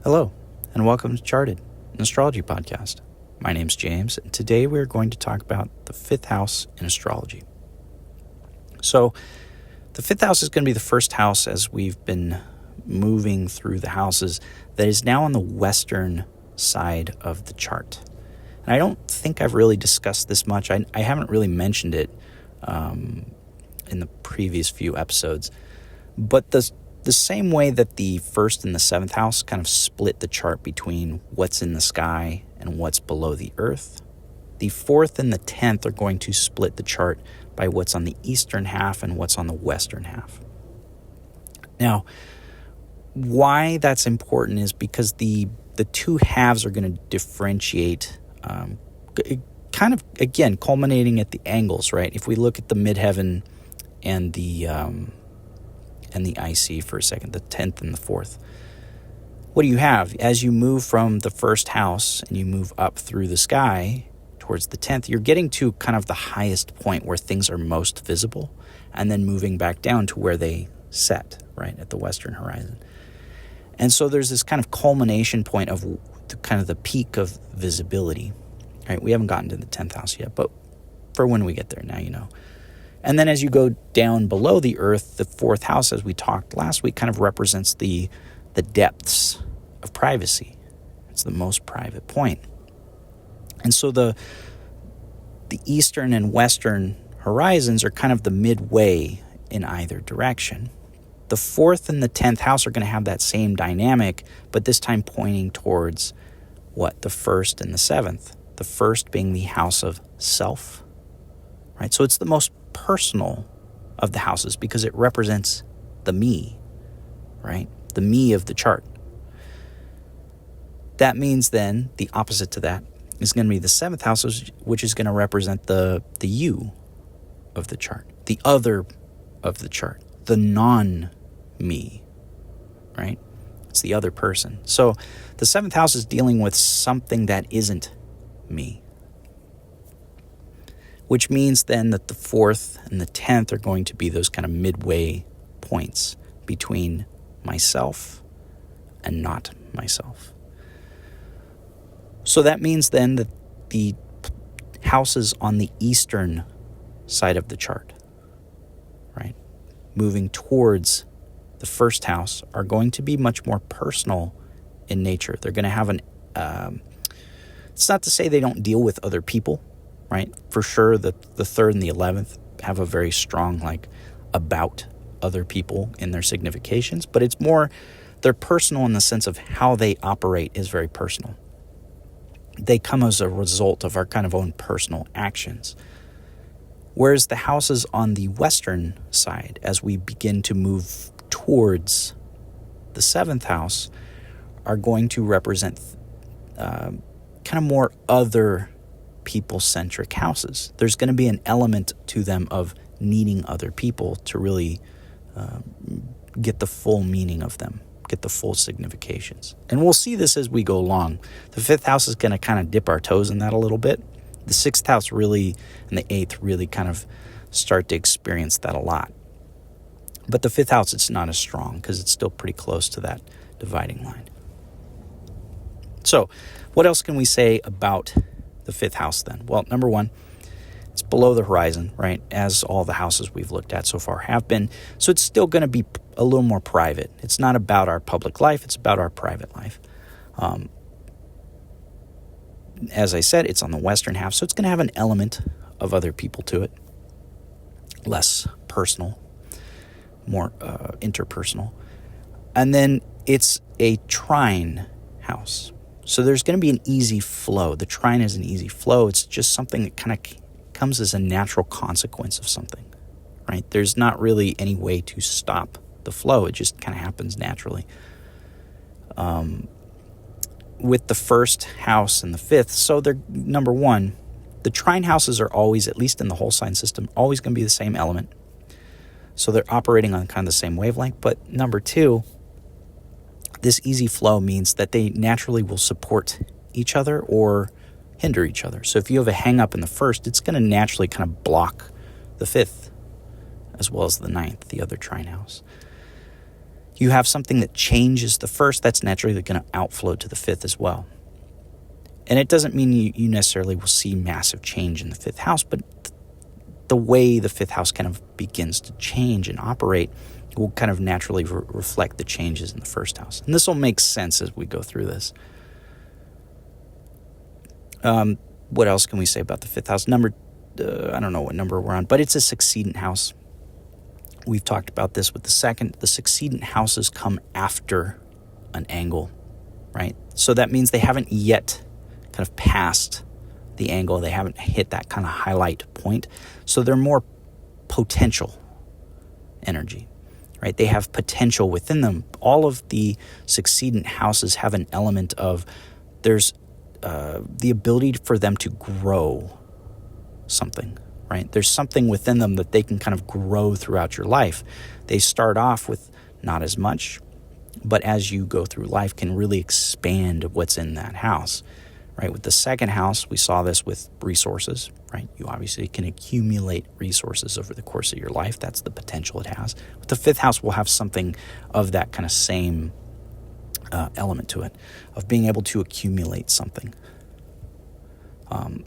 Hello, and welcome to Charted, an astrology podcast. My name's James, and today we're going to talk about the fifth house in astrology. So, the fifth house is going to be the first house as we've been moving through the houses that is now on the western side of the chart. And I don't think I've really discussed this much. I haven't really mentioned it in the previous few episodes, but the same way that the first and the seventh house kind of split the chart between what's in the sky and what's below the earth, the fourth and the 10th are going to split the chart by what's on the eastern half and what's on the western half. Now, why that's important is because the two halves are going to differentiate, kind of, again, culminating at the angles, right? If we look at the midheaven and the IC for a second, the 10th and the 4th. What do you have? As you move from the first house and you move up through the sky towards the 10th, you're getting to kind of the highest point where things are most visible and then moving back down to where they set, right, at the western horizon. And so there's this kind of culmination point of kind of the peak of visibility, right? We haven't gotten to the 10th house yet, but for when we get there, now you know. And then as you go down below the earth, the fourth house, as we talked last week, kind of represents the depths of privacy. It's the most private point. And so the eastern and western horizons are kind of the midway in either direction. The fourth and the 10th house are going to have that same dynamic, but this time pointing towards what? The first and the seventh. The first being the house of self, right? So it's the most personal of the houses because it represents the me, right? The me of the chart. That means then the opposite to that is going to be the seventh house, which is going to represent the you of the chart, the other of the chart, the non-me, right? It's the other person. So the seventh house is dealing with something that isn't me, which means then that the fourth and the 10th are going to be those kind of midway points between myself and not myself. So that means then that the houses on the eastern side of the chart, right, moving towards the first house, are going to be much more personal in nature. They're going to have it's not to say they don't deal with other people, right? For sure, the 3rd and the 11th have a very strong, about other people in their significations, but it's more, they're personal in the sense of how they operate is very personal. They come as a result of our kind of own personal actions. Whereas the houses on the western side, as we begin to move towards the 7th house, are going to represent kind of more other people-centric houses. There's going to be an element to them of needing other people to really get the full meaning of them, get the full significations. And we'll see this as we go along. The 5th house is going to kind of dip our toes in that a little bit. The 6th house really, and the 8th really kind of start to experience that a lot. But the 5th house, it's not as strong because it's still pretty close to that dividing line. So, what else can we say about the 5th house then? Well, number one, it's below the horizon, right? As all the houses we've looked at so far have been. So it's still going to be a little more private. It's not about our public life. It's about our private life. As I said, it's on the western half. So it's going to have an element of other people to it. Less personal, more interpersonal. And then it's a trine house. So there's going to be an easy flow. The trine is an easy flow. It's just something that kind of comes as a natural consequence of something, right? There's not really any way to stop the flow. It just kind of happens naturally. With the first house and the 5th, so they're, number one, the trine houses are always, at least in the whole sign system, always going to be the same element. So they're operating on kind of the same wavelength. But number two, this easy flow means that they naturally will support each other or hinder each other. So if you have a hang up in the first, it's going to naturally kind of block the 5th as well as the 9th, the other trine house. you have something that changes the first, that's naturally going to outflow to the fifth as well. And it doesn't mean you necessarily will see massive change in the fifth house, but the way the fifth house kind of begins to change and operate will kind of naturally reflect the changes in the first house. And this will make sense as we go through this. What else can we say about the fifth house? I don't know what number we're on, but it's a succedent house. We've talked about this with the second. The succedent houses come after an angle, right? So that means they haven't yet kind of passed the angle. They haven't hit that kind of highlight point. So they're more potential energy, right? They have potential within them. All of the succedent houses have an element of there's the ability for them to grow something, right? There's something within them that they can kind of grow throughout your life. They start off with not as much, but as you go through life can really expand what's in that house, right? With the second house, we saw this with resources, right? You obviously can accumulate resources over the course of your life. That's the potential it has. With the fifth house, we'll have something of that kind of same element to it, of being able to accumulate something.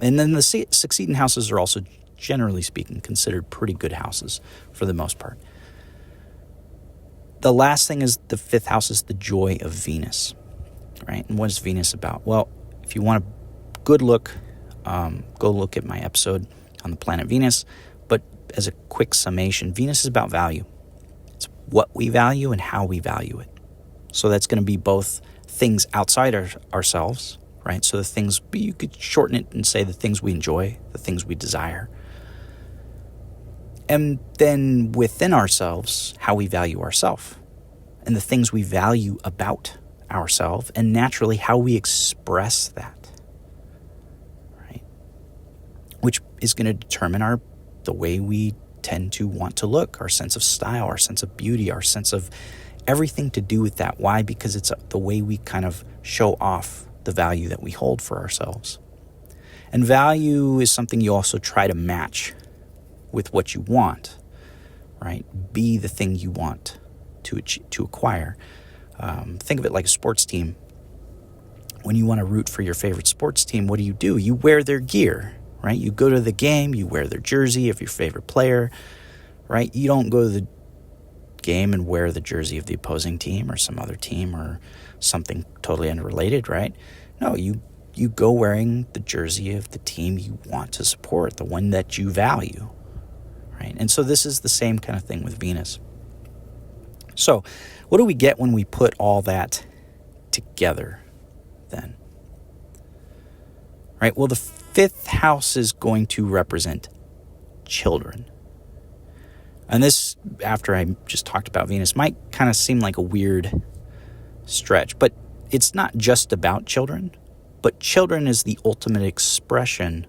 And then the succeeding houses are also, generally speaking, considered pretty good houses for the most part. The last thing is the fifth house is the joy of Venus, right? And what is Venus about? Well, if you want a good look, go look at my episode on the planet Venus. But as a quick summation, Venus is about value. It's what we value and how we value it. So that's going to be both things outside ourselves, right? So the things, you could shorten it and say the things we enjoy, the things we desire. And then within ourselves, how we value ourselves and the things we value about ourselves, and naturally how we express that, right? Which is going to determine the way we tend to want to look, our sense of style, our sense of beauty, our sense of everything to do with that. Why? Because it's the way we kind of show off the value that we hold for ourselves. And value is something you also try to match with what you want, right? Be the thing you want to acquire. Think of it like a sports team. When you want to root for your favorite sports team, what do? You wear their gear, right? You go to the game, you wear their jersey of your favorite player, right? You don't go to the game and wear the jersey of the opposing team or some other team or something totally unrelated, right? No, you go wearing the jersey of the team you want to support, the one that you value, right? And so this is the same kind of thing with Venus. So what do we get when we put all that together then? Right? Well, the fifth house is going to represent children. And this, after I just talked about Venus, might kind of seem like a weird stretch, but it's not just about children, but children is the ultimate expression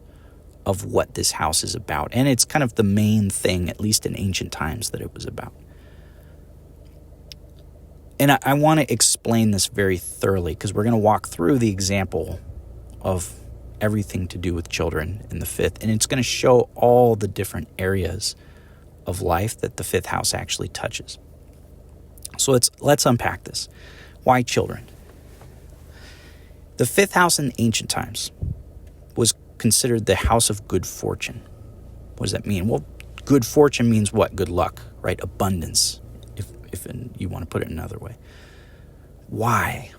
of what this house is about. And it's kind of the main thing, at least in ancient times, that it was about. And I want to explain this very thoroughly because we're going to walk through the example of everything to do with children in the fifth, and it's going to show all the different areas of life that the fifth house actually touches. So let's unpack this. Why children? The fifth house in ancient times was considered the house of good fortune. What does that mean? Well, good fortune means what? Good luck, right? Abundance, if you want to put it another way. Why?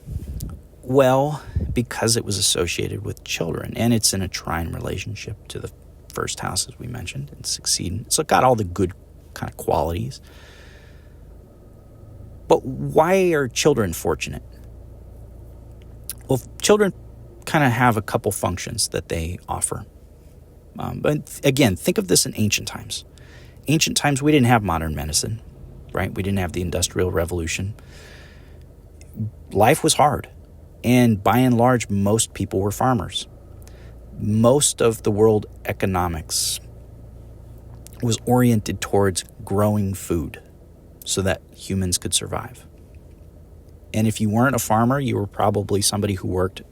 Well, because it was associated with children, and it's in a trine relationship to the first house, as we mentioned, and succeeding. So it got all the good kind of qualities. But why are children fortunate? Well, children kind of have a couple functions that they offer. But again, think of this in ancient times. Ancient times, we didn't have modern medicine, right? We didn't have the Industrial Revolution. Life was hard. And by and large, most people were farmers. Most of the world economics was oriented towards growing food so that humans could survive. And if you weren't a farmer, you were probably somebody who worked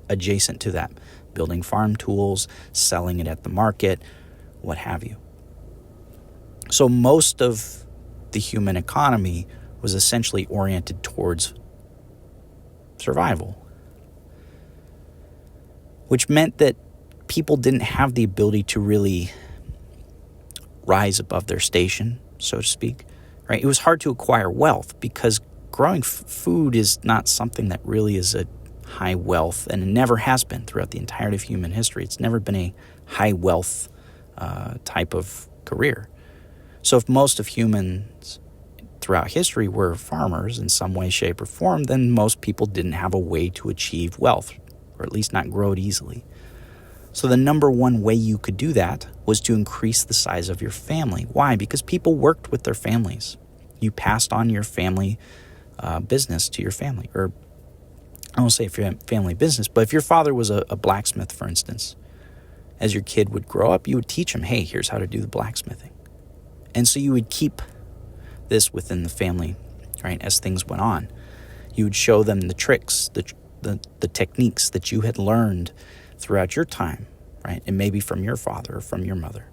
adjacent to that, building farm tools, selling it at the market, what have you. So most of the human economy was essentially oriented towards survival, which meant that people didn't have the ability to really rise above their station, so to speak, right? It was hard to acquire wealth because growing food is not something that really is a high wealth, and it never has been throughout the entirety of human history. It's never been a high wealth type of career. So if most of humans throughout history were farmers in some way, shape, or form, then most people didn't have a way to achieve wealth, or at least not grow it easily. So the number one way you could do that was to increase the size of your family. Why? Because people worked with their families. You passed on your family business to your family. Or I won't say family business, but if your father was a blacksmith, for instance, as your kid would grow up, you would teach him, hey, here's how to do the blacksmithing. And so you would keep this within the family, right, as things went on. You would show them the tricks, the techniques that you had learned throughout your time, right? And maybe from your father or from your mother.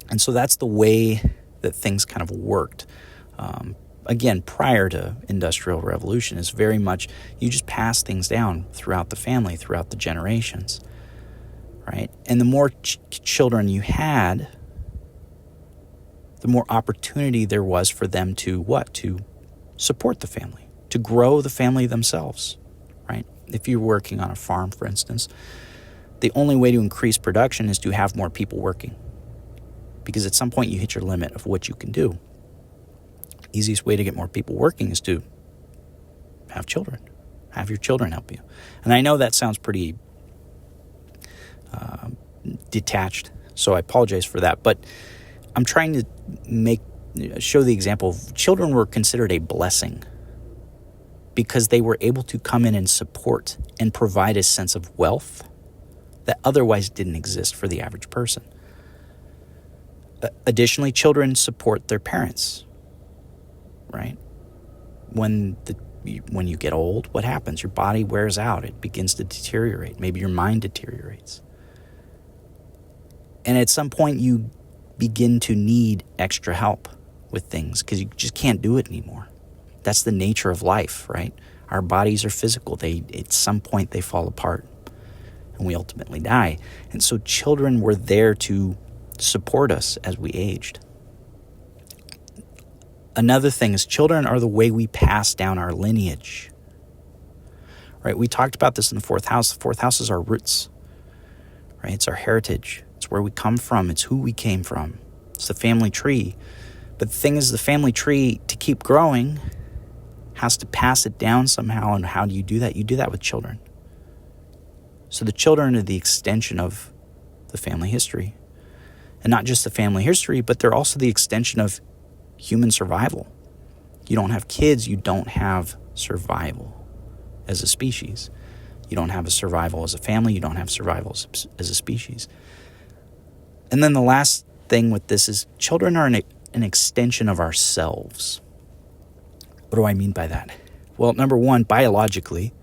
And so that's the way that things kind of worked. Again, prior to Industrial Revolution, is very much you just pass things down throughout the family, throughout the generations, right? And the more children you had, the more opportunity there was for them to what? To support the family, to grow the family themselves, right? If you're working on a farm, for instance, the only way to increase production is to have more people working, because at some point you hit your limit of what you can do. Easiest way to get more people working is to have children. Have your children help you. And I know that sounds pretty detached, so I apologize for that. But I'm trying to show the example of children were considered a blessing because they were able to come in and support and provide a sense of wealth that otherwise didn't exist for the average person. Additionally, children support their parents, right? When you get old, what happens? Your body wears out. It begins to deteriorate. Maybe your mind deteriorates. And at some point, you begin to need extra help with things because you just can't do it anymore. That's the nature of life, right? Our bodies are physical. At some point, they fall apart, and we ultimately die. And so children were there to support us as we aged. Another thing is children are the way we pass down our lineage, right? We talked about this in the fourth house. The fourth house is our roots, right? It's our heritage. It's where we come from. It's who we came from. It's the family tree. But the thing is, the family tree, to keep growing, has to pass it down somehow. And how do you do that? You do that with children. So the children are the extension of the family history. And not just the family history, but they're also the extension of human survival. You don't have kids, you don't have survival as a species. You don't have a survival as a family, you don't have survival as a species. And then the last thing with this is children are an extension of ourselves. What do I mean by that? Well, number one, biologically,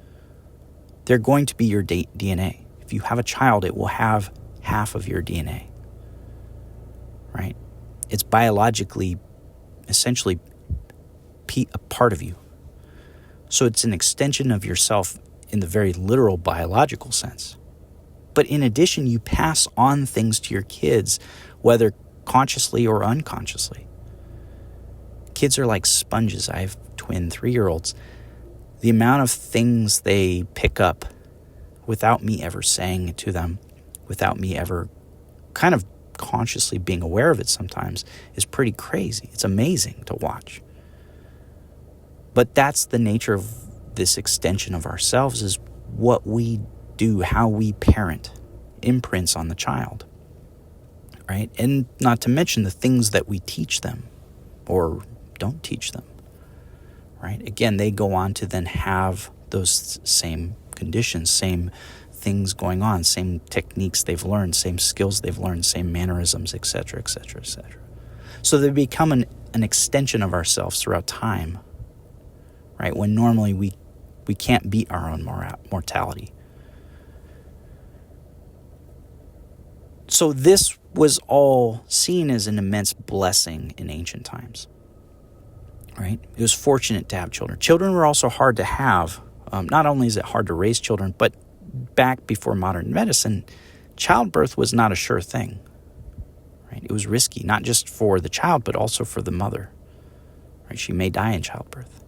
they're going to be your DNA. If you have a child, it will have half of your DNA, right? It's biologically, essentially, a part of you. So it's an extension of yourself in the very literal biological sense. But in addition, you pass on things to your kids, whether consciously or unconsciously. Kids are like sponges. I have twin 3-year-olds. The amount of things they pick up without me ever saying it to them, without me ever kind of consciously being aware of it sometimes, is pretty crazy. It's amazing to watch. But that's the nature of this extension of ourselves, is what we do, how we parent, imprints on the child, right? And not to mention the things that we teach them or don't teach them, right? Again, they go on to then have those same conditions, same things going on, same techniques they've learned, same skills they've learned, same mannerisms, etc., etc., etc. So they become an extension of ourselves throughout time, right? When normally we can't beat our own mortality. So this was all seen as an immense blessing in ancient times. right? It was fortunate to have children. Children were also hard to have. Not only is it hard to raise children, but back before modern medicine, childbirth was not a sure thing, right? It was risky, not just for the child, but also for the mother, right? She may die in childbirth.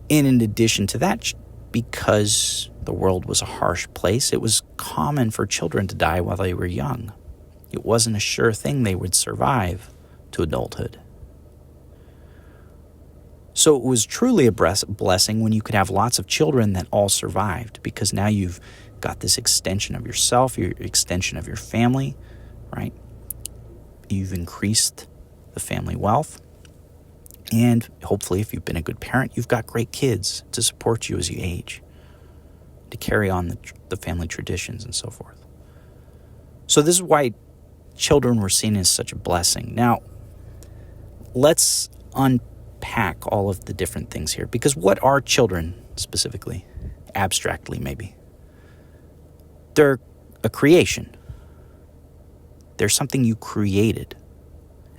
And in addition to that, because the world was a harsh place, it was common for children to die while they were young. It wasn't a sure thing they would survive to adulthood. So it was truly a blessing when you could have lots of children that all survived, because now you've got this extension of yourself, your extension of your family, right? You've increased the family wealth. And hopefully, if you've been a good parent, you've got great kids to support you as you age, to carry on the family traditions and so forth. So this is why children were seen as such a blessing. Now, let's unpack all of the different things here, because what are children specifically, abstractly maybe? They're a creation. They're something you created,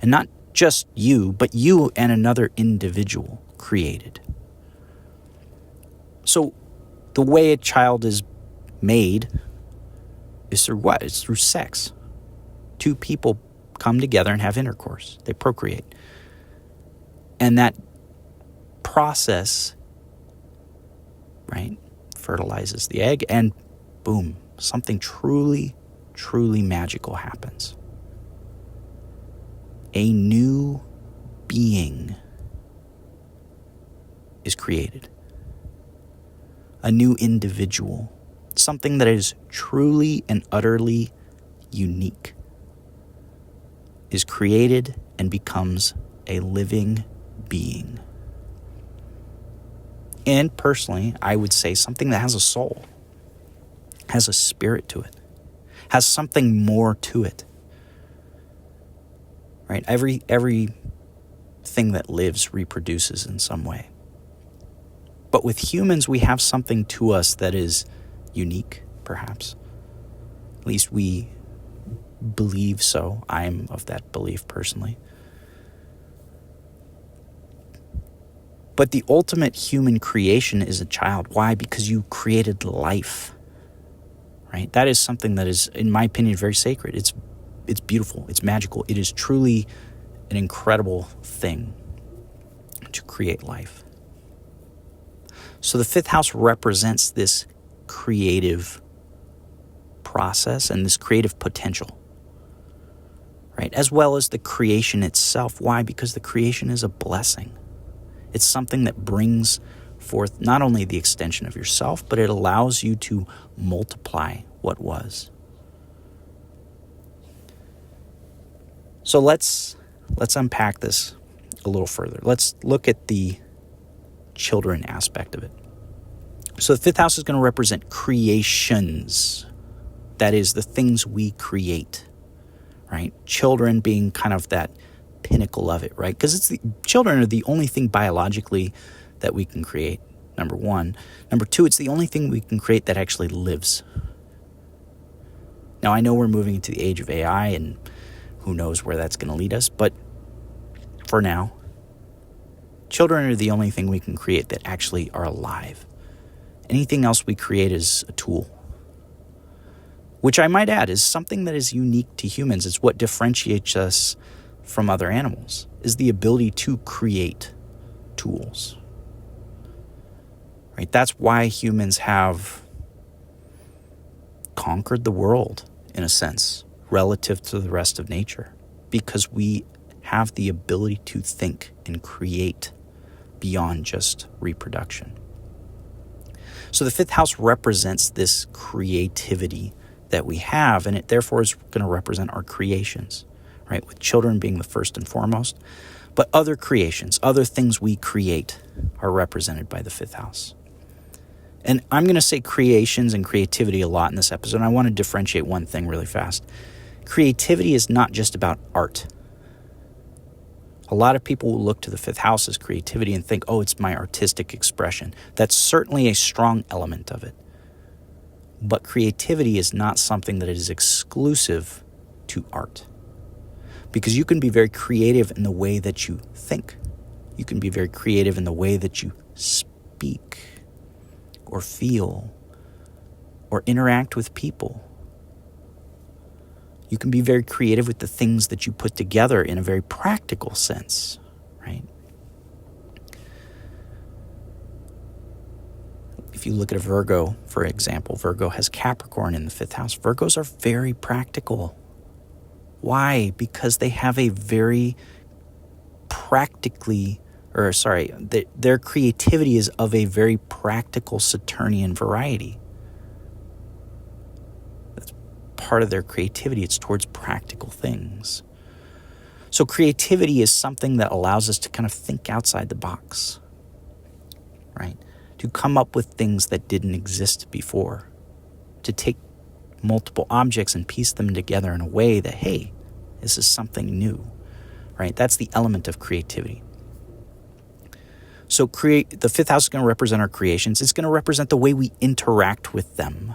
and not just you, but you and another individual created. So the way a child is made is through what? It's through sex. Two people come together and have intercourse. They procreate. And that process, right, fertilizes the egg, and boom, something truly, truly magical happens. A new being is created. A new individual. Something that is truly and utterly unique is created and becomes a living being. And personally, I would say something that has a soul, has a spirit to it, has something more to it. Right? Every thing that lives reproduces in some way. But with humans, we have something to us that is unique, perhaps. At least we believe so. I'm of that belief personally. But the ultimate human creation is a child. Why? Because you created life. Right? That is something that is, in my opinion, very sacred. It's beautiful. It's magical. It is truly an incredible thing to create life. So the fifth house represents this creative process and this creative potential, right? As well as the creation itself. Why? Because the creation is a blessing. It's something that brings forth not only the extension of yourself, but it allows you to multiply what was. So let's unpack this a little further. Let's look at the children aspect of it. So the fifth house is going to represent creations. That is, the things we create, right? Children being kind of that pinnacle of it, right? Because children are the only thing biologically that we can create, number one. Number two, it's the only thing we can create that actually lives. Now, I know we're moving into the age of AI, and who knows where that's going to lead us, but for now, children are the only thing we can create that actually are alive. Anything else we create is a tool, which I might add is something that is unique to humans. It's what differentiates us from other animals, is the ability to create tools. Right? That's why humans have conquered the world, in a sense, relative to the rest of nature, because we have the ability to think and create beyond just reproduction. So the fifth house represents this creativity that we have, and it therefore is going to represent our creations, right? With children being the first and foremost, but other creations, other things we create are represented by the fifth house. And I'm going to say creations and creativity a lot in this episode, and I want to differentiate one thing really fast. Creativity is not just about art. A lot of people will look to the fifth house as creativity and think, oh, it's my artistic expression. That's certainly a strong element of it. But creativity is not something that is exclusive to art. Because you can be very creative in the way that you think. You can be very creative in the way that you speak or feel or interact with people. You can be very creative with the things that you put together in a very practical sense, right? If you look at a Virgo, for example, Virgo has Capricorn in the 5th house. Virgos are very practical. Why? Because they have a very their creativity is of a very practical Saturnian variety. That's part of their creativity. It's towards practical things. So creativity is something that allows us to kind of think outside the box, right? To come up with things that didn't exist before. To take multiple objects and piece them together in a way that, hey, this is something new, right? That's the element of creativity. So the 5th house is going to represent our creations. It's going to represent the way we interact with them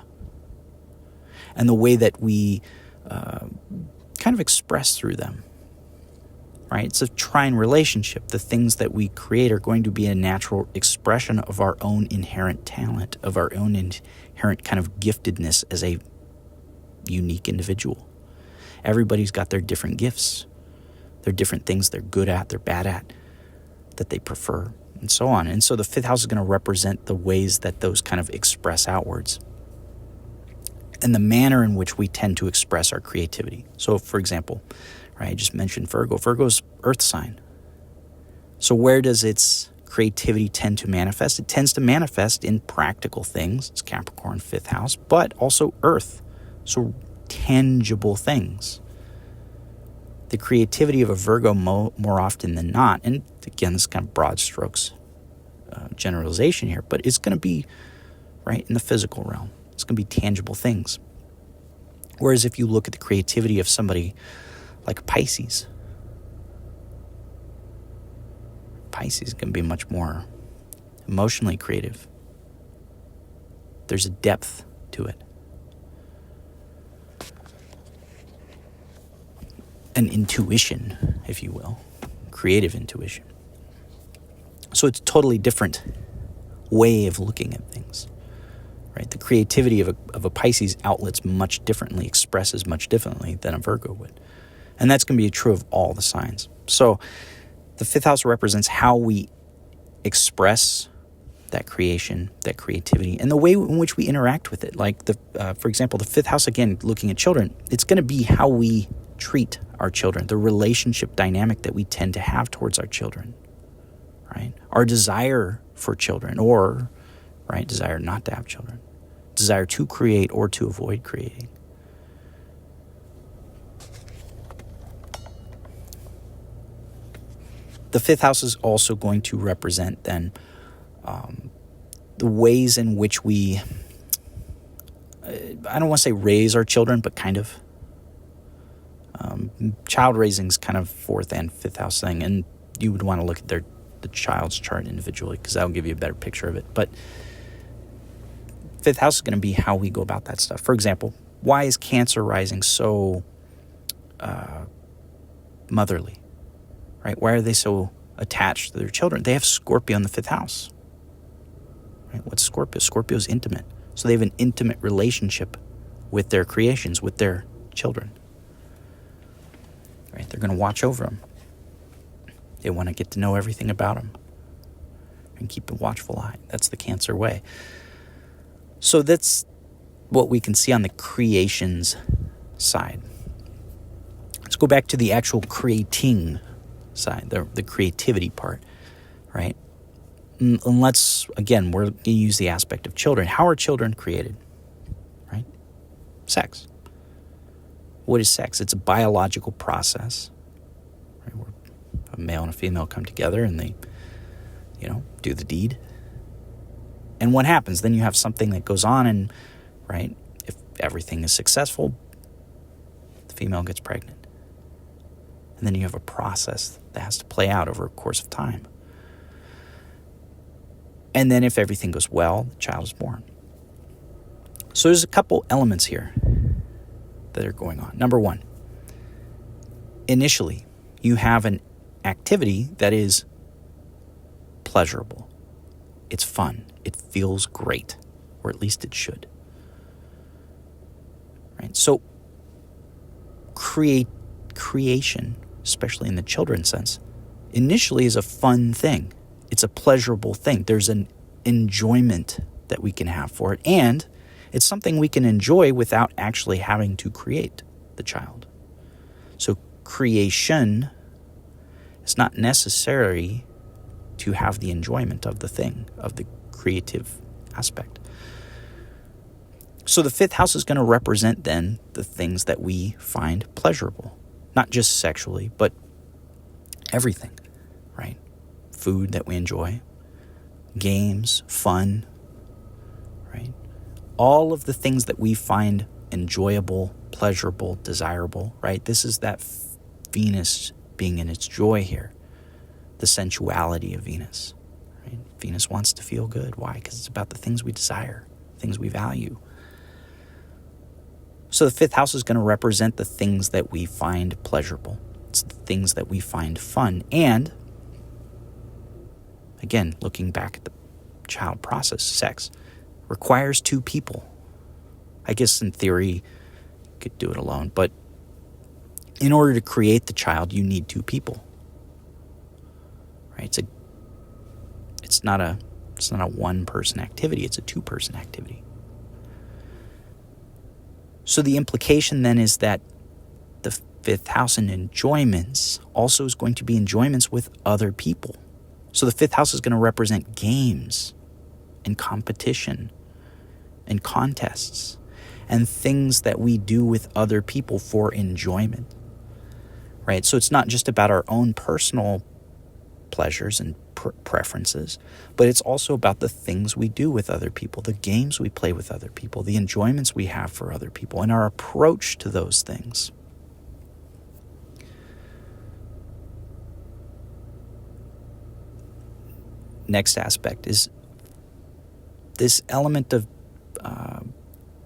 and the way that we kind of express through them, right? It's a trine relationship. The things that we create are going to be a natural expression of our own inherent talent, of our own inherent kind of giftedness as a unique individual. Everybody's got their different gifts. They're different things they're good at, they're bad at, that they prefer, and so on. And so the 5th house is going to represent the ways that those kind of express outwards and the manner in which we tend to express our creativity. So, for example, right, I just mentioned Virgo. Virgo's earth sign. So where does its creativity tend to manifest? It tends to manifest in practical things. It's Capricorn, 5th house, but also earth. So tangible things. The creativity of a Virgo more often than not, and again, this is kind of broad strokes generalization here, but it's going to be right in the physical realm. It's going to be tangible things. Whereas if you look at the creativity of somebody like Pisces is going to be much more emotionally creative. There's a depth to it. An intuition, if you will, creative intuition. So it's a totally different way of looking at things, right? The creativity of a Pisces outlets much differently, expresses much differently than a Virgo would. And that's going to be true of all the signs. So the 5th house represents how we express that creation, that creativity, and the way in which we interact with it. Like, for example, the 5th house, again, looking at children, it's going to be how we treat our children, the relationship dynamic that we tend to have towards our children, right? Our desire for children, or, right, desire not to have children, desire to create or to avoid creating. The 5th house is also going to represent then the ways in which we, I don't want to say raise our children, but kind of. Child raising is kind of 4th and 5th house thing, and you would want to look at the child's chart individually because that will give you a better picture of it. But 5th house is going to be how we go about that stuff. For example, why is Cancer rising so motherly? Right? Why are they so attached to their children? They have Scorpio in the 5th house. Right? What's Scorpio? Scorpio is intimate. So they have an intimate relationship with their creations, with their children. Right? They're going to watch over them. They want to get to know everything about them and keep a watchful eye. That's the Cancer way. So that's what we can see on the creations side. Let's go back to the actual creating side, the creativity part, right? And let's, again, we're going to use the aspect of children. How are children created, right? Sex. What is sex? It's a biological process, right? Where a male and a female come together and they, do the deed. And what happens? Then you have something that goes on and, right, if everything is successful, the female gets pregnant. And then you have a process that has to play out over a course of time. And then if everything goes well, the child is born. So there's a couple elements here that are going on. Number one, initially you have an activity that is pleasurable. It's fun. It feels great, or at least it should. Right? So creation, especially in the children's sense, initially is a fun thing. It's a pleasurable thing. There's an enjoyment that we can have for it, and it's something we can enjoy without actually having to create the child. So creation is not necessary to have the enjoyment of the thing, of the creative aspect. So the fifth house is going to represent then the things that we find pleasurable, not just sexually, but everything, right? Food that we enjoy, games, fun, right? All of the things that we find enjoyable, pleasurable, desirable, right? This is that Venus being in its joy here, the sensuality of Venus, right? Venus wants to feel good. Why? Because it's about the things we desire, things we value. So the fifth house is going to represent the things that we find pleasurable. It's the things that we find fun. And, again, looking back at the child process, sex requires two people. I guess in theory, you could do it alone. But in order to create the child, you need two people. Right? It's not a one-person activity. It's a two-person activity. So the implication then is that the fifth house in enjoyments also is going to be enjoyments with other people. So the fifth house is going to represent games and competition and contests and things that we do with other people for enjoyment, right? So it's not just about our own personal pleasures and preferences, but it's also about the things we do with other people, the games we play with other people, the enjoyments we have for other people, and our approach to those things. Next aspect is this element of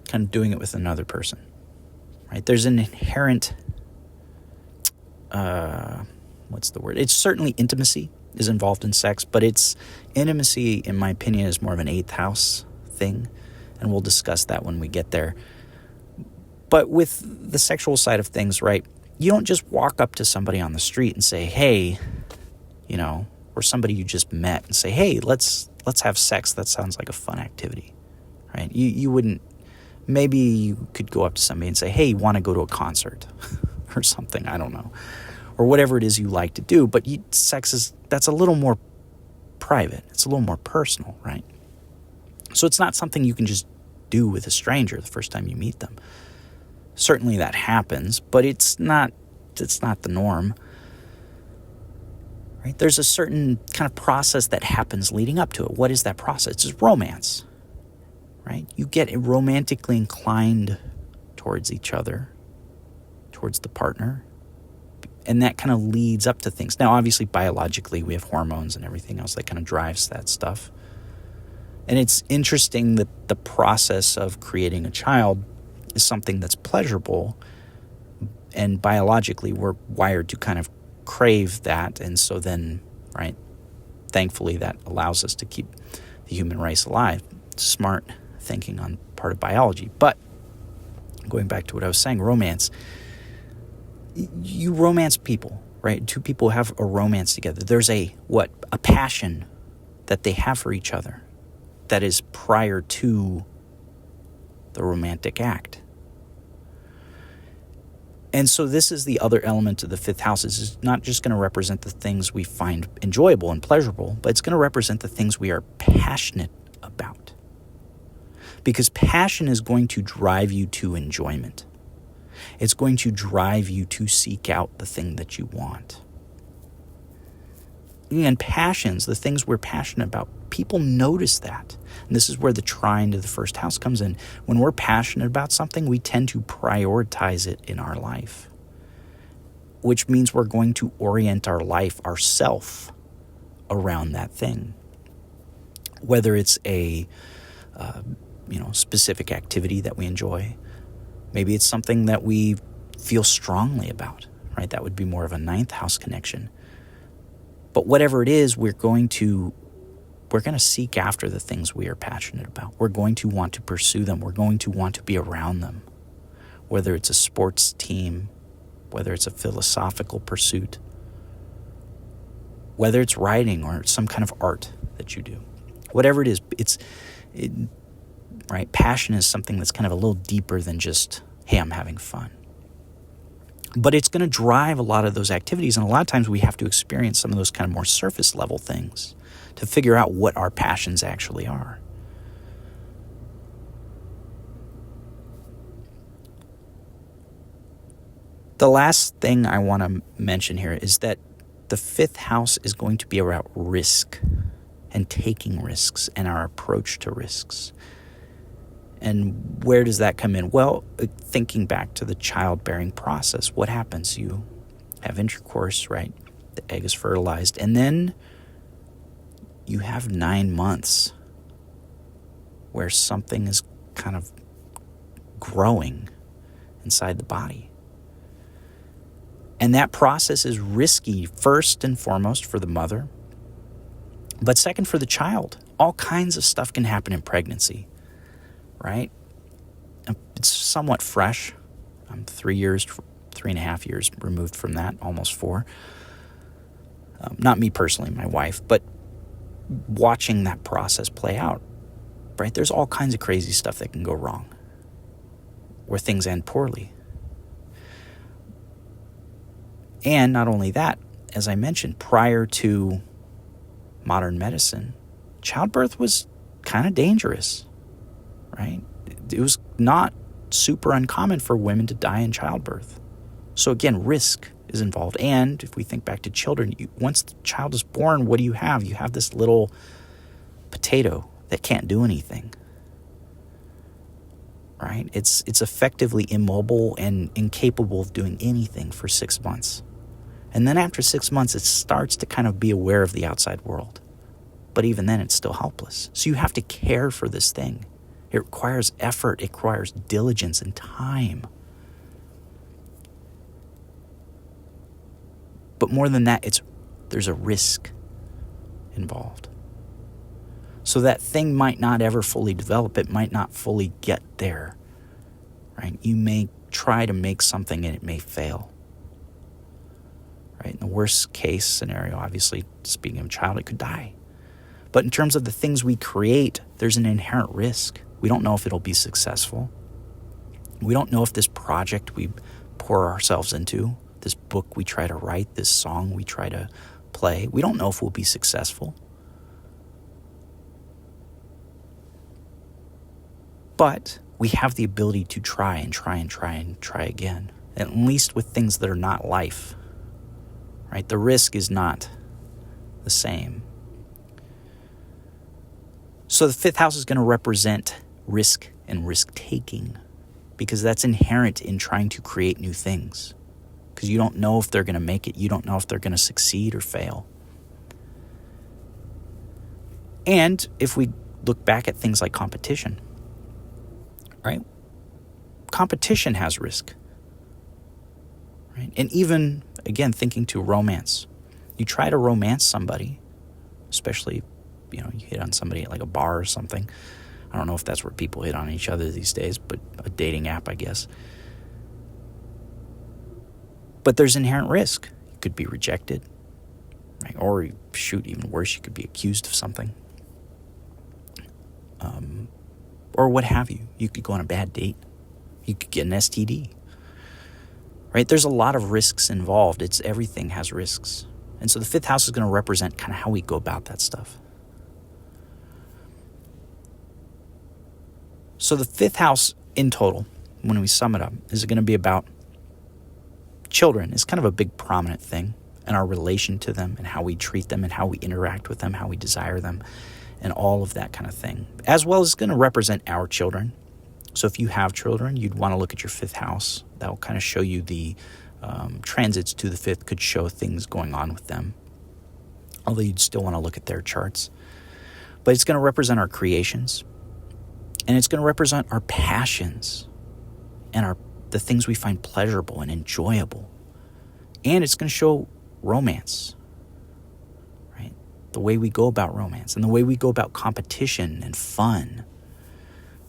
kind of doing it with another person, right? There's an inherent, It's certainly intimacy is involved in sex, but it's intimacy, in my opinion, is more of an eighth house thing, and we'll discuss that when we get there. But with the sexual side of things, right, you don't just walk up to somebody on the street and say, hey, or somebody you just met and say, hey, let's have sex. That sounds like a fun activity, right? You wouldn't, maybe you could go up to somebody and say, hey, you want to go to a concert or something, I don't know, or whatever it is you like to do. But that's a little more private. It's a little more personal, right? So it's not something you can just do with a stranger the first time you meet them. Certainly that happens, but it's not the norm. Right? There's a certain kind of process that happens leading up to it. What is that process? It's romance, right? You get romantically inclined towards each other, towards the partner, and that kind of leads up to things. Now, obviously, biologically, we have hormones and everything else that kind of drives that stuff. And it's interesting that the process of creating a child is something that's pleasurable, and biologically, we're wired to kind of crave that, and so then, right, thankfully that allows us to keep the human race alive. Smart thinking on part of biology. But going back to what I was saying, romance, you romance people, right? Two people have a romance together. There's a passion that they have for each other that is prior to the romantic act. And so this is the other element of the fifth house. Is not just going to represent the things we find enjoyable and pleasurable, but it's going to represent the things we are passionate about. Because passion is going to drive you to enjoyment. It's going to drive you to seek out the thing that you want. And passions, the things we're passionate about, people notice that. And this is where the trine to the first house comes in. When we're passionate about something, we tend to prioritize it in our life, which means we're going to orient our life, ourself, around that thing. Whether it's a specific activity that we enjoy, maybe it's something that we feel strongly about, right? That would be more of a ninth house connection. But whatever it is, we're going to seek after the things we are passionate about. We're going to want to pursue them. We're going to want to be around them, whether it's a sports team, whether it's a philosophical pursuit, whether it's writing or some kind of art that you do. Whatever it is, right? Passion is something that's kind of a little deeper than just, hey, I'm having fun. But it's going to drive a lot of those activities, and a lot of times we have to experience some of those kind of more surface level things to figure out what our passions actually are. The last thing I want to mention here is that the fifth house is going to be about risk and taking risks and our approach to risks. And where does that come in? Well, thinking back to the childbearing process, what happens? You have intercourse, right? The egg is fertilized, and then you have 9 months where something is kind of growing inside the body. And that process is risky, first and foremost, for the mother, but second, for the child. All kinds of stuff can happen in pregnancy, right? It's somewhat fresh. I'm 3.5 years removed from that, almost 4. Not me personally, my wife, but watching that process play out, right? There's all kinds of crazy stuff that can go wrong, where things end poorly. And not only that, as I mentioned, prior to modern medicine, childbirth was kind of dangerous, right? It was not super uncommon for women to die in childbirth. So again, risk is involved. And if we think back to children, once the child is born, what do you have? You have this little potato that can't do anything, right? It's effectively immobile and incapable of doing anything for 6 months. And then after 6 months, it starts to kind of be aware of the outside world. But even then, it's still helpless. So you have to care for this thing. It requires effort. It requires diligence and time. But more than that, there's a risk involved. So that thing might not ever fully develop. It might not fully get there, right? You may try to make something and it may fail, right? In the worst case scenario, obviously, speaking of a child, it could die. But in terms of the things we create, there's an inherent risk. We don't know if it'll be successful. We don't know if this project we pour ourselves into, this book we try to write, this song we try to play, we don't know if we'll be successful. But we have the ability to try again, at least with things that are not life, right? The risk is not the same. So the fifth house is going to represent risk and risk-taking, because that's inherent in trying to create new things. Because you don't know if they're going to make it. You don't know if they're going to succeed or fail. And if we look back at things like competition, right? Competition has risk, right? And even, again, thinking to romance. You try to romance somebody, especially, you hit on somebody at like a bar or something. I don't know if that's where people hit on each other these days, but a dating app, I guess. But there's inherent risk. You could be rejected, right? Or shoot, even worse, you could be accused of something. Or what have you. You could go on a bad date. You could get an STD, right? There's a lot of risks involved. Everything has risks. And so the fifth house is going to represent kind of how we go about that stuff. So the fifth house in total, when we sum it up, is going to be about children. It's kind of a big prominent thing, and our relation to them and how we treat them and how we interact with them, how we desire them, and all of that kind of thing. As well as it's going to represent our children. So if you have children, you'd want to look at your fifth house. That will kind of show you the transits to the fifth could show things going on with them. Although you'd still want to look at their charts. But it's going to represent our creations. And it's going to represent our passions and the things we find pleasurable and enjoyable. And it's going to show romance, right? The way we go about romance and the way we go about competition and fun,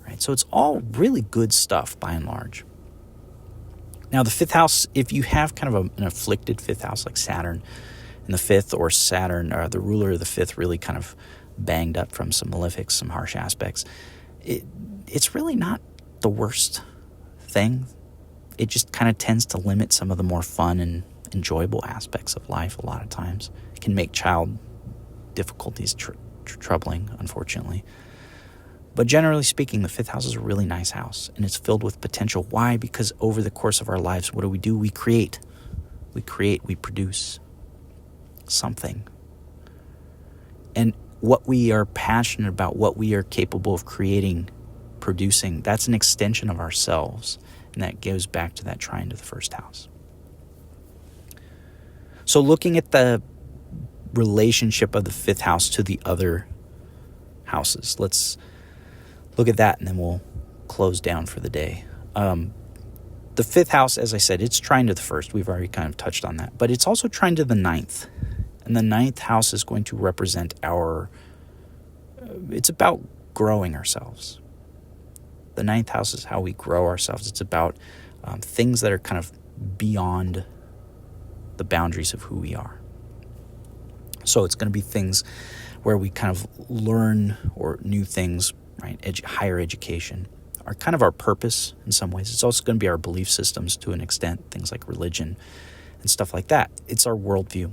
right? So it's all really good stuff by and large. Now, the fifth house, if you have kind of an afflicted fifth house like Saturn in the fifth, or Saturn, or the ruler of the fifth, really kind of banged up from some malefics, some harsh aspects, it's really not the worst thing. It just kind of tends to limit some of the more fun and enjoyable aspects of life a lot of times. It can make child difficulties troubling, unfortunately. But generally speaking, the fifth house is a really nice house, and it's filled with potential. Why? Because over the course of our lives, what do? We create. We produce something. And what we are passionate about, what we are capable of creating, producing, that's an extension of ourselves. And that goes back to that trine to the first house. So looking at the relationship of the fifth house to the other houses, let's look at that, and then we'll close down for the day. The fifth house, as I said, it's trine to the first. We've already kind of touched on that. But it's also trine to the ninth. And the ninth house is going to represent it's about growing ourselves. The ninth house is how we grow ourselves. It's about things that are kind of beyond the boundaries of who we are. So it's going to be things where we kind of learn or new things, right? Higher education are kind of our purpose in some ways. It's also going to be our belief systems to an extent, things like religion and stuff like that. It's our worldview.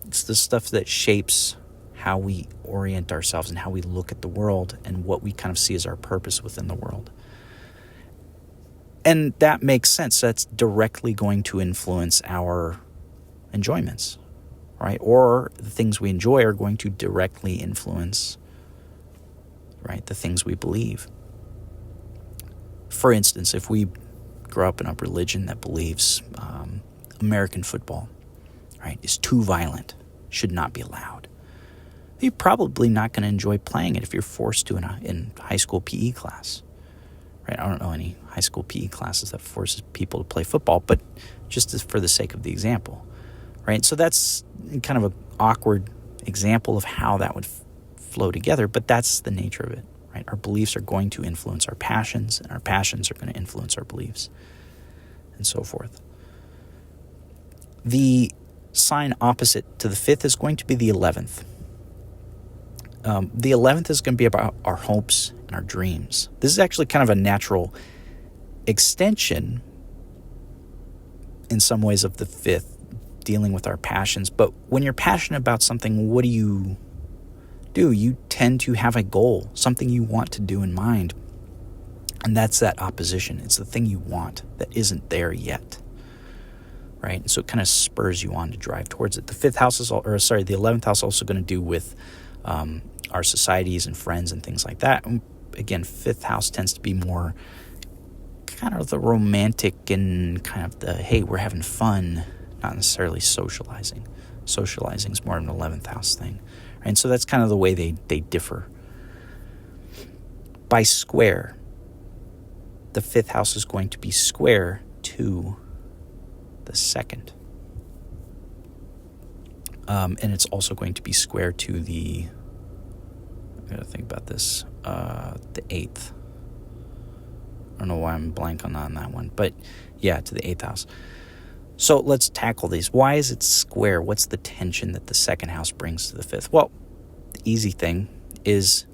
It's the stuff that shapes how we orient ourselves and how we look at the world and what we kind of see as our purpose within the world. And that makes sense. That's directly going to influence our enjoyments, right? Or the things we enjoy are going to directly influence, right, the things we believe. For instance, if we grow up in a religion that believes American football, right, is too violent, should not be allowed, you're probably not going to enjoy playing it if you're forced to in high school PE class. Right? I don't know any high school PE classes that forces people to play football, but just for the sake of the example, right? So that's kind of an awkward example of how that would flow together, but that's the nature of it, right? Our beliefs are going to influence our passions, and our passions are going to influence our beliefs, and so forth. The sign opposite to the fifth is going to be the 11th. The 11th is going to be about our hopes and our dreams. This is actually kind of a natural extension in some ways of the fifth, dealing with our passions. But when you're passionate about something, what do? You tend to have a goal, something you want to do in mind. And that's that opposition. It's the thing you want that isn't there yet. Right? So it kind of spurs you on to drive towards it. The 11th house is also going to do with our societies and friends and things like that. And again, fifth house tends to be more kind of the romantic and kind of the, hey, we're having fun, not necessarily socializing. Socializing is more of an 11th house thing. Right? And so that's kind of the way they differ. By square, the fifth house is going to be square to the second. And it's also going to be square to the, I gotta think about this, the 8th. I don't know why I'm blank on that one, but yeah, to the 8th house. So let's tackle these. Why is it square? What's the tension that the second house brings to the fifth? Well, the easy thing is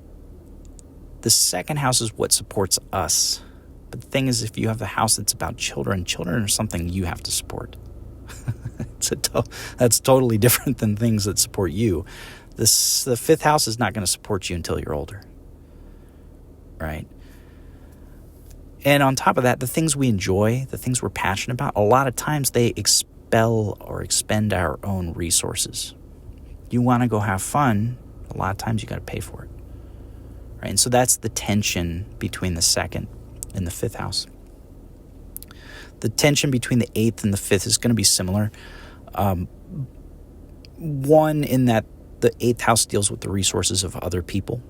the second house is what supports us. But the thing is, if you have a house that's about children are something you have to support. That's totally different than things that support you. The fifth house is not going to support you until you're older, right? And on top of that, the things we enjoy, the things we're passionate about, a lot of times they expel or expend our own resources. You want to go have fun, a lot of times you got to pay for it, right? And so that's the tension between the second and the fifth house. The tension between the 8th and the 5th is going to be similar. One, in that the 8th house deals with the resources of other people,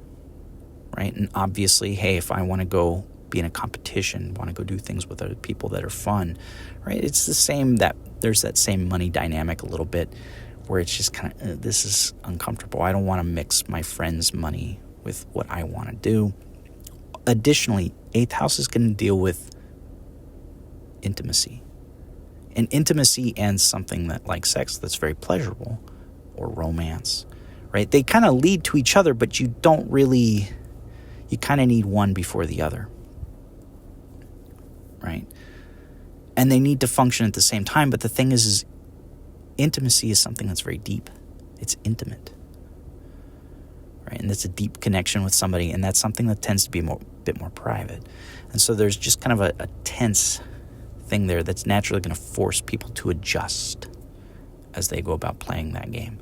right? And obviously, hey, if I want to go be in a competition, want to go do things with other people that are fun, right? It's the same, that there's that same money dynamic a little bit where it's just kind of, this is uncomfortable. I don't want to mix my friend's money with what I want to do. Additionally, 8th house is going to deal with intimacy. And intimacy and something that like sex that's very pleasurable, or romance, right? They kind of lead to each other, but you don't really, you kind of need one before the other, right? And they need to function at the same time. But the thing is intimacy is something that's very deep. It's intimate, right? And it's a deep connection with somebody, and that's something that tends to be a bit more private. And so there's just kind of a tense thing there that's naturally going to force people to adjust as they go about playing that game.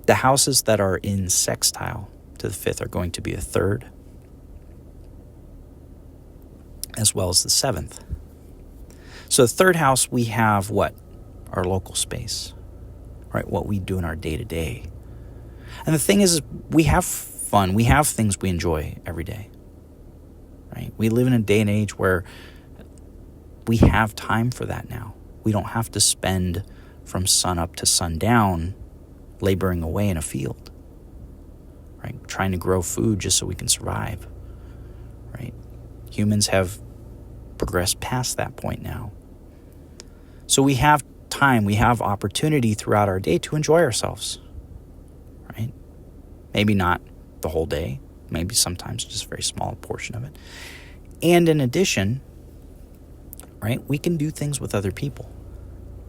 The houses that are in sextile to the 5th are going to be the 3rd, as well as the 7th. So the 3rd house, we have what? Our local space, right? What we do in our day-to-day. And the thing is we have fun. We have things we enjoy every day, right? We live in a day and age where we have time for that now. We don't have to spend from sun up to sundown laboring away in a field, right? Trying to grow food just so we can survive, right? Humans have progressed past that point now. So we have time, we have opportunity throughout our day to enjoy ourselves, right? Maybe not the whole day, maybe sometimes just a very small portion of it. And in addition, right, we can do things with other people.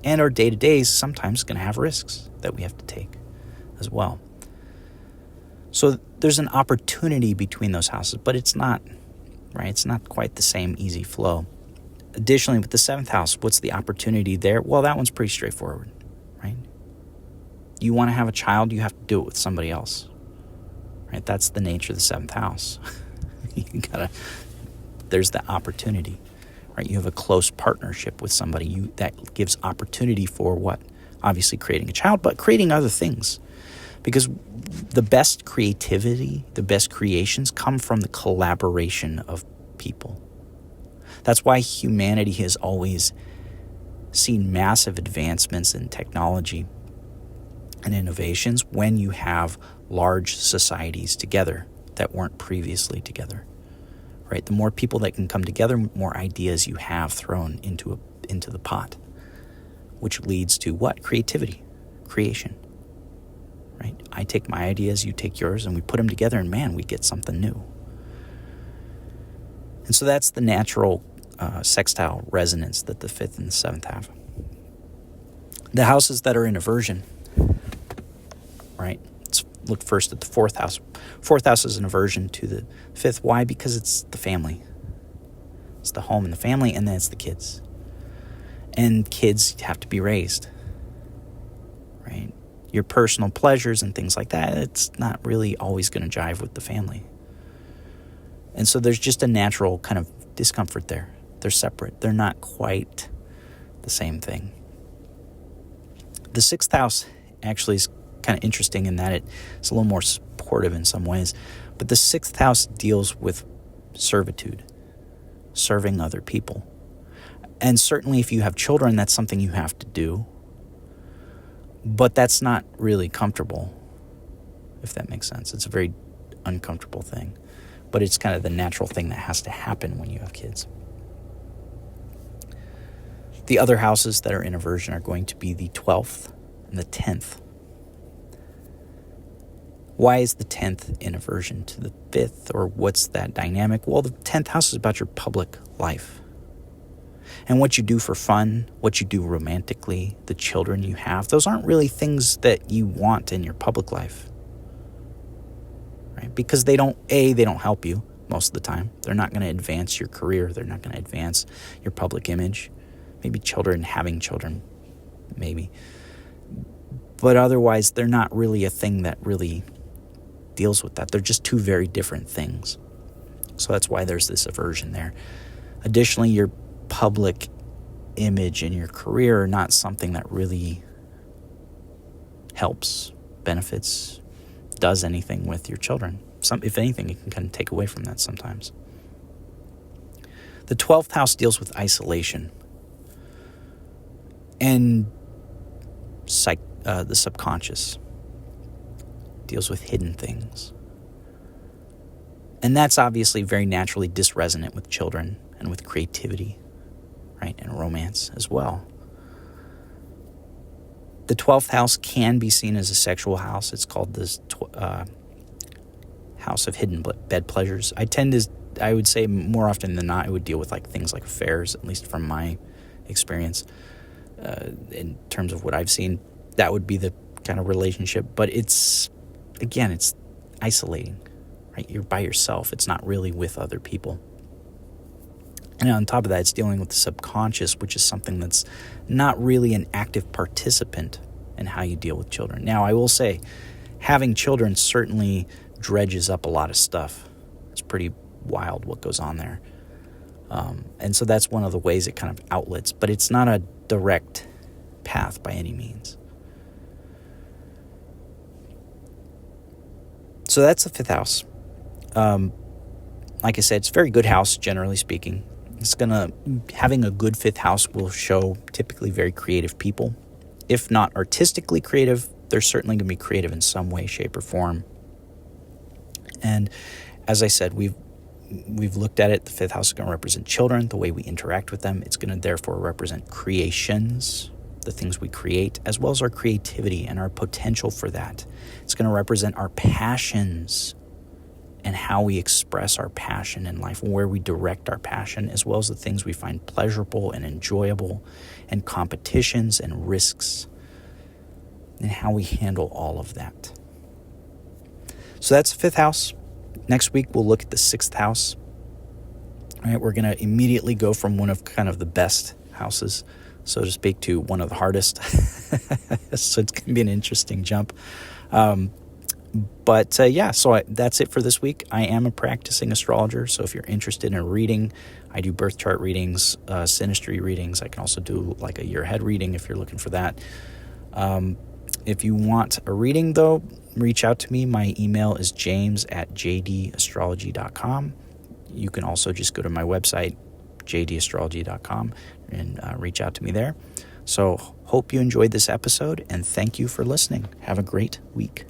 And our day-to-day is sometimes going to have risks that we have to take as well. So there's an opportunity between those houses, but it's not, right? It's not quite the same easy flow. Additionally, with the 7th house, what's the opportunity there? Well, that one's pretty straightforward, right? You want to have a child, you have to do it with somebody else, right? That's the nature of the 7th house. There's the opportunity, right? You have a close partnership with somebody. That gives opportunity for what? Obviously creating a child, but creating other things. Because the best creativity, the best creations come from the collaboration of people. That's why humanity has always seen massive advancements in technology and innovations when you have large societies together that weren't previously together, right? The more people that can come together, more ideas you have thrown into the pot, which leads to what? Creativity, creation, right? I take my ideas, you take yours, and we put them together, and man, we get something new. And so that's the natural sextile resonance that the 5th and the 7th have. The houses that are in aversion, right? Let's look first at the 4th house. 4th house is an aversion to the 5th. Why? Because it's the family. It's the home and the family, and then it's the kids. And kids have to be raised, right? Your personal pleasures and things like that, it's not really always going to jive with the family. And so there's just a natural kind of discomfort there. They're separate. They're not quite the same thing. The 6th house actually is kind of interesting in that it's a little more supportive in some ways. But the 6th house deals with servitude, serving other people. And certainly if you have children, that's something you have to do. But that's not really comfortable, if that makes sense. It's a very uncomfortable thing. But it's kind of the natural thing that has to happen when you have kids. The other houses that are in aversion are going to be the 12th and the 10th. Why is the 10th in aversion to the 5th, or what's that dynamic? Well, the 10th house is about your public life and what you do for fun, what you do romantically, the children you have. Those aren't really things that you want in your public life, right? Because they don't help you most of the time. They're not going to advance your career. They're not going to advance your public image. Maybe having children, maybe. But otherwise, they're not really a thing that really deals with that. They're just two very different things. So that's why there's this aversion there. Additionally, your public image and your career are not something that really helps, benefits, does anything with your children. if anything, it can kind of take away from that sometimes. The 12th house deals with isolation and the subconscious, deals with hidden things. And that's obviously very naturally disresonant with children and with creativity, right? And romance as well. The 12th house can be seen as a sexual house. It's called this house of hidden bed pleasures. I would say more often than not, it would deal with like things like affairs, at least from my experience. In terms of what I've seen, that would be the kind of relationship. But it's isolating, right? You're by yourself. It's not really with other people. And on top of that, it's dealing with the subconscious, which is something that's not really an active participant in how you deal with children. Now, I will say, having children certainly dredges up a lot of stuff. It's pretty wild what goes on there. And so that's one of the ways it kind of outlets, but it's not a direct path by any means. So that's the 5th house. Like I said, it's a very good house, generally speaking. Having a good 5th house will show typically very creative people. If not artistically creative, they're certainly going to be creative in some way, shape, or form. And as I said, we've looked at it. The 5th house is going to represent children, the way we interact with them. It's going to therefore represent creations, the things we create, as well as our creativity and our potential for that. It's going to represent our passions and how we express our passion in life and where we direct our passion, as well as the things we find pleasurable and enjoyable, and competitions and risks, and how we handle all of that. So that's the 5th house. Next week, we'll look at the 6th house. All right, we're going to immediately go from one of kind of the best houses, so to speak, to one of the hardest. So it's going to be an interesting jump. That's it for this week. I am a practicing astrologer, so if you're interested in a reading, I do birth chart readings, synastry readings. I can also do like a year ahead reading if you're looking for that. If you want a reading, though, reach out to me. My email is james@jdastrology.com. You can also just go to my website, jdastrology.com, and reach out to me there. So hope you enjoyed this episode, and thank you for listening. Have a great week.